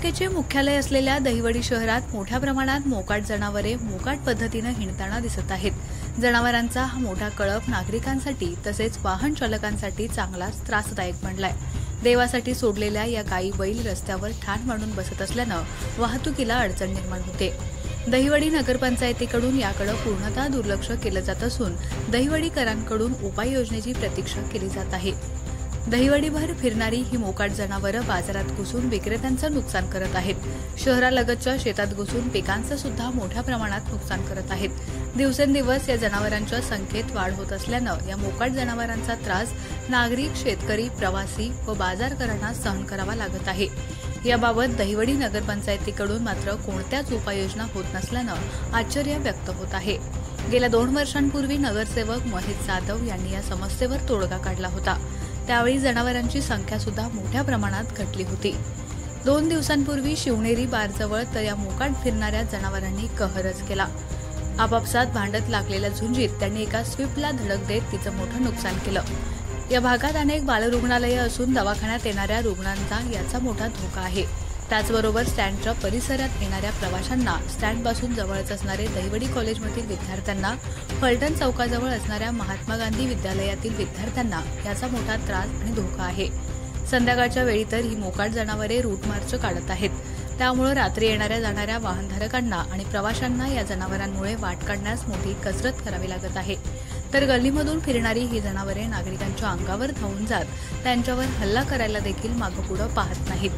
तालुक्याचे मुख्यालय असलेल्या दहिवडी शहरात मोठ्या प्रमाणात मोकाट जनावरे मोकाट पद्धतीने हिंडताना दिसत आहेत। जनावरांचा हा मोठा कळप नागरिकांसाठी तसेच वाहन चालकांसाठी चांगलाच त्रासदायक बनलाय। देवासाठी सोडलेल्या या गायी बैल रस्त्यावर ठाण मांडून बसत असल्यानं वाहतुकीला अडचण निर्माण होते। दहिवडी नगरपंचायतीकडून याकडे पूर्णतः दुर्लक्ष केलं जात असून दहिवडीकरांकडून उपाययोजनेची प्रतीक्षा केली जात आहे। दहिवडीभर फिरणारी ही मोकाट जनावरं बाजारात घुसून विक्रेत्यांचं नुकसान करत आहेत। शहरालगतच्या शेतात घुसून पिकांचं सुद्धा मोठ्या प्रमाणात नुकसान करत आहेत। दिवसेंदिवस या जनावरांच्या संख्येत वाढ होत असल्यानं या मोकाट जनावरांचा त्रास नागरिक, शेतकरी, प्रवासी व बाजारकरांना सहन करावा लागत आहे। याबाबत दहिवडी नगरपंचायतीकडून मात्र कोणत्याच उपाययोजना होत नसल्यानं आश्चर्य व्यक्त होत आहे। गेल्या 2 वर्षांपूर्वी नगरसेवक महेश जाधव यांनी या समस्येवर तोडगा काढला होता। त्यावेळी जनावरांची संख्या सुद्धा मोठ्या प्रमाणात घटली होती। 2 दिवसांपूर्वी शिवनेरी बारजवळ तर या मोकाट फिरणाऱ्या जनावरांनी कहरच केला। आपापसात भांडत लागलेल्या झुंजीत त्यांनी एका स्विफ्टला धडक देत तिचं मोठं नुकसान केलं। या भागात अनेक बालरुग्णालये असून दवाखान्यात येणाऱ्या रुग्णांचा याचा मोठा धोका आहे। त्याचबरोबर स्टँडच्या परिसरात येणाऱ्या प्रवाशांना, स्टँडपासून जवळच असणारे दहिवडी कॉलेजमधील विद्यार्थ्यांना, फलटण चौकाजवळ असणाऱ्या महात्मा गांधी विद्यालयातील विद्यार्थ्यांना याचा मोठा त्रास आणि धोका आहे। संध्याकाळच्या वेळी तर ही मोकाट जनावरे रूट मार्च काढत आहेत। त्यामुळे रात्री येणाऱ्या जाणाऱ्या वाहनधारकांना आणि प्रवाशांना या जनावरांमुळे वाट काढण्यास मोठी कसरत करावी लागत आहे। तर गल्लीमधून फिरणारी ही जनावरे नागरिकांच्या अंगावर धावून जात त्यांच्यावर हल्ला करायला देखील मागपुढे पाहत नाहीत।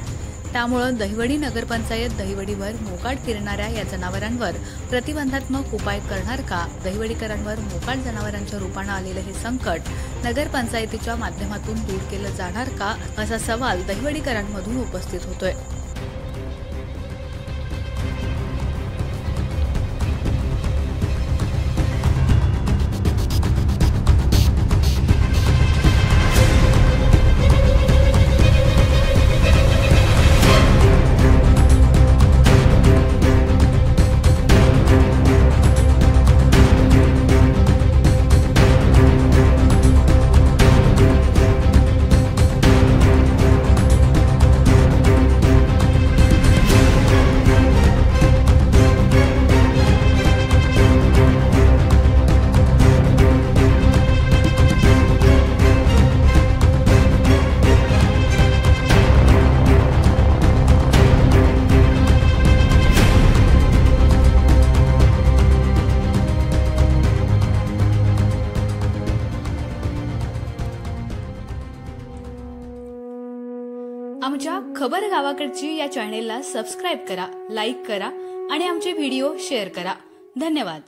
त्यामुळे दहिवडी नगरपंचायत दहिवडीवर मोकाट फिरणाऱ्या या जनावरांवर प्रतिबंधात्मक उपाय करणार का? दहिवडीकरांवर मोकाट जनावरांच्या रूपाने आलेले हे संकट नगरपंचायतीच्या माध्यमातून दूर केलं जाणार का, असा सवाल दहिवडीकरांमधून उपस्थित होतोय। आमच्या खबर गावाकडची या चॅनेलला सबस्क्राइब करा, लाईक करा आणि आमचे व्हिडिओ शेअर करा। धन्यवाद।